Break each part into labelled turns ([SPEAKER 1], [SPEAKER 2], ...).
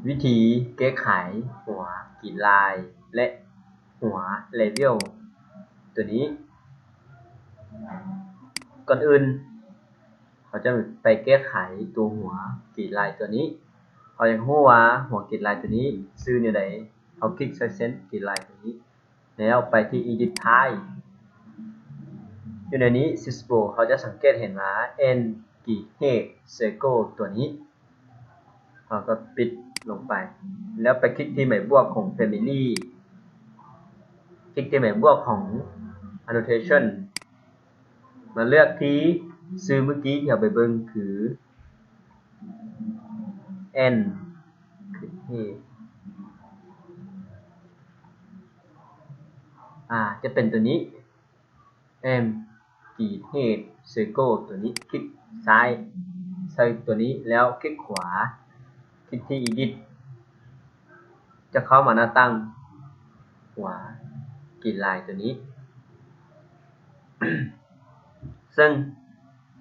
[SPEAKER 1] วิธีแก้ไขหัวกรีดลายและหัวเลเวลตัวนี้ก่อนอื่นเขาจะไปแก้ไขตัวหัวกรีดลายตัวนี้เขาอยากรู้ว่าหัวกรีดลายตัวนี้ชื่อแนวใดเขาคลิกใส่เส้นกรีดลายตัวนี้แล้วไปที่ Edit Type อยู่ในนี้ Sysbo เขาจะสังเกตเห็นว่า N กรีด Head Circle ตัวนี้เราก็ปิดลงไปแล้วไปคลิกที่หมายบวกของ Family คลิกที่หมายบวกของ Annotation มาเลือกที่ชื่อเมื่อกี้ที่เราไปเบิ่งคือ N คือที่จะเป็นตัวนี้ M กรีด Head Circle ตัวนี้คลิกซ้ายใส่ตัวนี้แล้วคลิกขวาคลิกที่ Edit จะเข้ามาหน้าตั้งหัวกรีดลายตัวนี้ ซึ่ง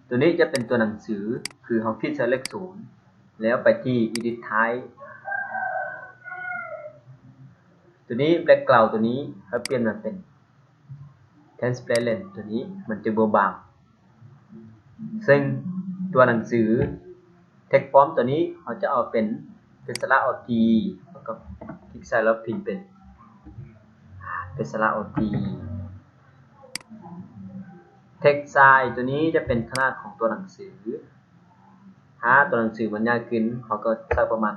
[SPEAKER 1] ตัวนี้จะเป็นตัวหนังสือคือเราคลิกใส่เลข0แล้วไปที่ Edit Type ตัวนี้ Background ตัวนี้เขาเปลี่ยนมาเป็น Transparent ตัวนี้มันจะเบาบางซึ่งตัวหนังสือ Text Font ตัวนี้เขาจะเอาเป็นสระ OT แล้วก็คลิกใส่แล้วพิมพ์เป็นสระ OT Text Size ตัวนี้จะเป็นขนาดของตัวหนังสือถ้าตัวหนังสือมันยาวขึ้นเขาก็สักประมาณ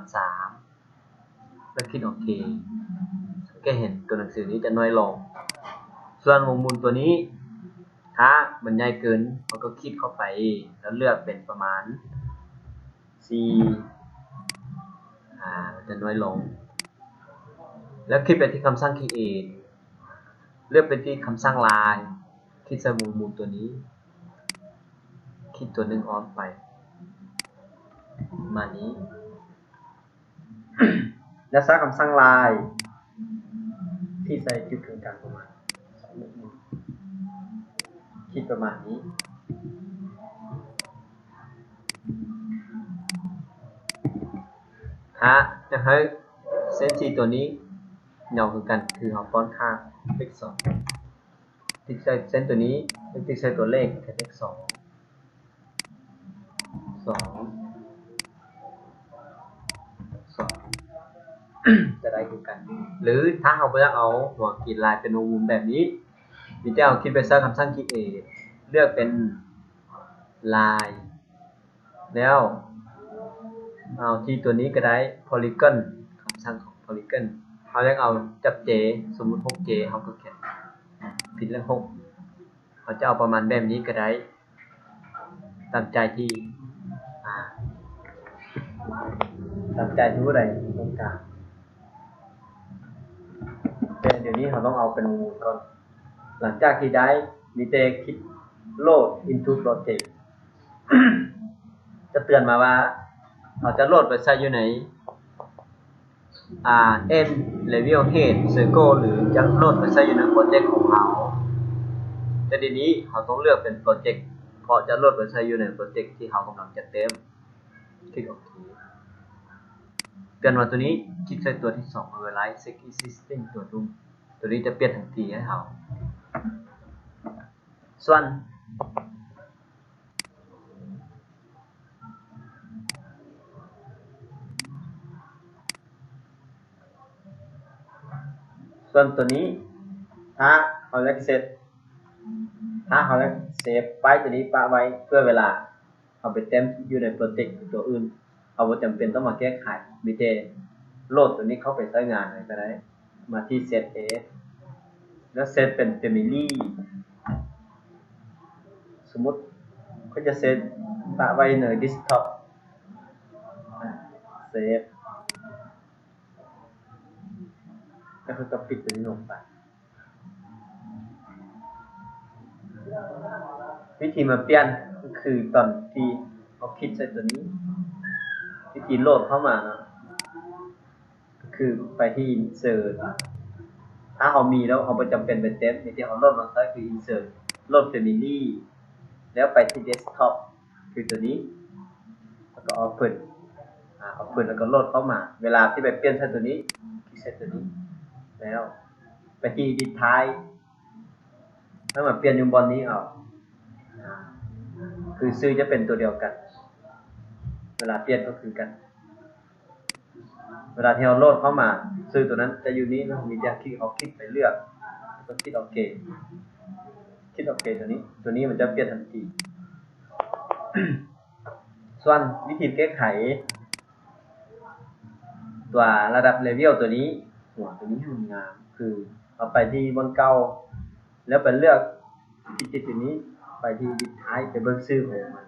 [SPEAKER 1] 3แล้วคลิกโอเคก็เห็นตัวหนังสือนี้จะน้อยลงส่วนวงมุมตัวนี้ถ้ามันใหญ่เกินเขาก็คลิกเข้าไปแล้วเลือกเป็นประมาณ4จะน้อยลงแล้วคลิกไปที่คำสั่ง Create เลือกไปที่คำสั่งลายคลิกใส่วงมุมตัวนี้คลิกตัวหนึ่งออฟไปมานี้ แล้วสร้างคำสั่งลายที่ใส่จุดกึ่งกลางประมาณ2 นิ้วคลิกประมาณนี้ถ้าจะให้เส้นสีตัวนี้เงาคือกันคือเอาฟอนต์ค่าเลข2คลิกใส่เส้นตัวนี้คลิกใส่ตัวเลขแค่เลข2จะได้คือกันหรือถ้าเราไม่อยากเอาหัวกรีดลายเป็นวงมุมแบบนี้มีเจ้าคลิกไปเซิร์ชคำสั่ง Create เลือกเป็นลายแล้วเอาที่ตัวนี้ก็ได้ Polygon คำสั่งของ Polygon เขาเรียกเอาจับ J สมมุติ 6J เขาก็เขียนผิดเรื่อง6เขาจะเอาประมาณแบบนี้ก็ได้ตามใจที่ผู้ใดต้องการแต่เดี๋ยวนี้เราต้องเอาเป็นวงก่อนหลังจากที่ได้มีแต่คลิกโหลด into project จะเตือนมาว่าเราจะโหลดไปใส่อยู่ไหนM level head circle หรือจะโหลดไปใส่อยู่ในโปรเจกต์ของเราแต่ทีนี้เราต้องเลือกเป็นโปรเจกต์เพราะจะโหลดไปใส่อยู่ในโปรเจกต์ที่เรากำลังจะเต็มคลิกโอเคเตือนว่าตัวนี้คลิกใส่ตัวที่2 override set existing ตัวนี้จะเปลี่ยนทันทีให้เราส่วนตัวนี้ถ้าเราเลือกเซฟไฟล์ตัวนี้ปะไว้เพื่อเวลาเอาไปเต็มอยู่ในโปรเจกต์ตัวอื่นเอาจำเป็นต้องมาแก้ไขมีแต่โหลดตัวนี้เข้าไปใช้งานเลยก็ได้มาที่ Set As แล้วเซตเป็น Family สมมติก็จะเซตปะไว้ใน Desktop เซฟแล้วก็ปิดตัวนี้ลงไปวิธีมาเปลี่ยนก็คือตอนที่เอาคลิกใส่ตัวนี้วิธีโหลดเข้ามานะก็คือไปที่ Insert ถ้าเขามีแล้วเขาประจำเป็นเป็นเต็มที่เขาโหลดมาใช้คือ Insert โหลด Family แล้วไปที่ Desktop คือตัวนี้แล้วก็ Open เอาปืนแล้วก็โหลดเข้ามาเวลาที่ไปเปลี่ยนใช้ตัวนี้คลิกใช้ตัวนี้แล้วไปที่ดิท้ายถ้ามาเปลี่ยนอยู่บนนี้เอาคือซื้อจะเป็นตัวเดียวกันเวลาเปลี่ยนก็คือกันเวลาที่เราโหลดเข้ามาซื้อตัวนั้นจะอยู่นี้นะมีแต่คลิกเอาคลิกไปเลือกแล้วก็คลิกโอเคคลิกโอเคตัวนี้มันจะเปลี่ยนทันที ส่วนวิธีแก้ไขตัวระดับเลเวลตัวนี้หัวตัวนี้ให้มันงามคือเอาไปที่บนเก่าแล้วไปเลือกที่จิตตัวนี้ไปที่ดิท้ายไปเบิ่งชื่อของมัน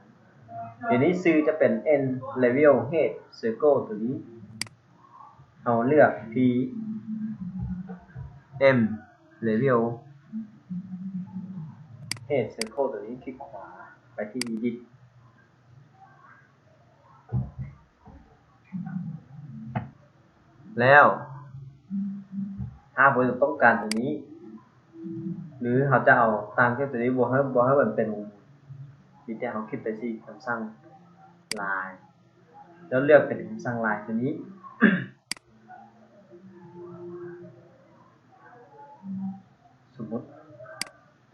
[SPEAKER 1] เดี๋ยวนี้ชื่อจะเป็น n level head circle ตัวนี้เอาเลือก p m level head circle ตัวนี้คลิกขวาไปที่ edit แล้วถ้าเราต้องการตัวนี้หรือเขาจะเอาตามแค่ตัวนี้บวกให้มันเป็นมีแต่เขาคลิกไปที่คำสั่งลายแล้วเลือกเป็นคำสั่งลายตัวนี้ สมมติ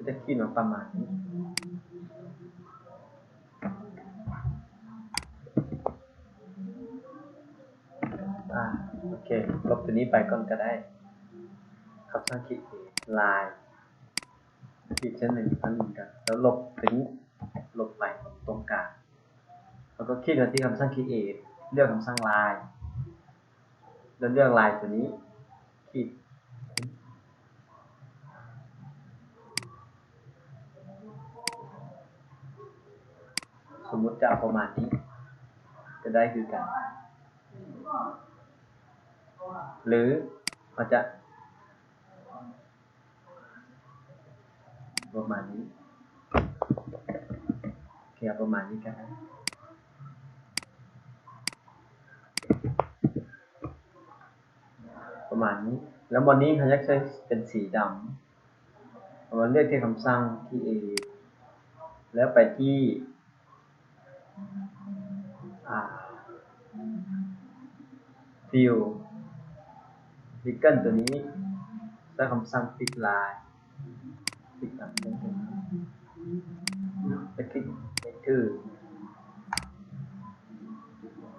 [SPEAKER 1] จะขีดมาประมาณนี้โอเคลบตัวนี้ไปก่อนก็ได้คำสั่งขีดลายขีดเส้นหนึ่งอันหนึ่งกันแล้วลบตัวนี้ลบไปตรงกลางแล้วก็คลิกมาที่คำสั่งขีดเลือกคำสั่งลายแล้วเลือกลายตัวนี้ขีดสมมติจะเอาประมาณนี้จะได้คือกันหรือเราจะประมาณนี้เขียนประมาณนี้กันประมาณนี้แล้วบนนี้เขาจะใช้เป็นสีดำเราเลือกที่คำสั่งที่ A แล้วไปที่ฟิลลิกเกิลตัวนี้ใช้คำสั่งปิดลายปิดลายไปคลิกในชื่อ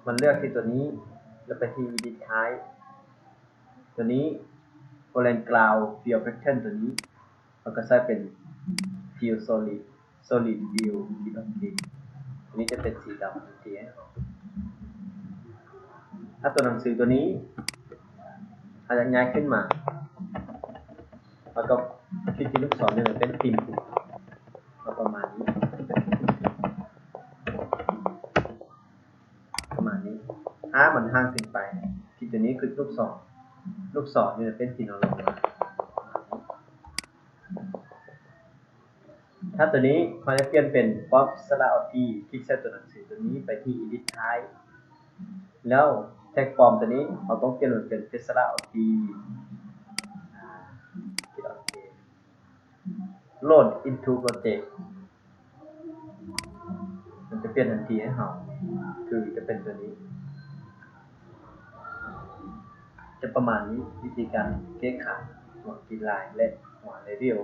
[SPEAKER 1] มันเลือกที่ตัวนี้แล้วไปที่ดีท้ายตัวนี้โอเลนกราวฟิลแพทเทิร์นตัวนี้มันก็ใช้เป็นฟิลsolid view ที่โอเคตัวนี้จะเป็นสีดำทีถ้าตัวหนังสือตัวนี้อาจจะง่ายขึ้นมาแล้วก็คลิกที่ลูกศรเนี่ยเป็นพิมพ์ประมาณนี้ถ้ามันห่างขึ้นไปคลิกตัวนี้คือลูกศรเนี่ยเป็นพิมพ์ลงมาถ้าตัวนี้มันจะเปลี่ยนเป็นป๊อปสระอทีคลิกใช้ตัวหนังสือตัวนี้ไปที่ edit ท้ายแล้วแท็กฟอร์มตัวนี้เราต้องเปลี่ยนเป็นเฟสระอทีโหลด into project มันจะเปลี่ยนทันทีให้เราคือจะเป็นตัวนี้จะประมาณนี้วิธีการแก้ไขหัวกีฬาและหัวเลเวล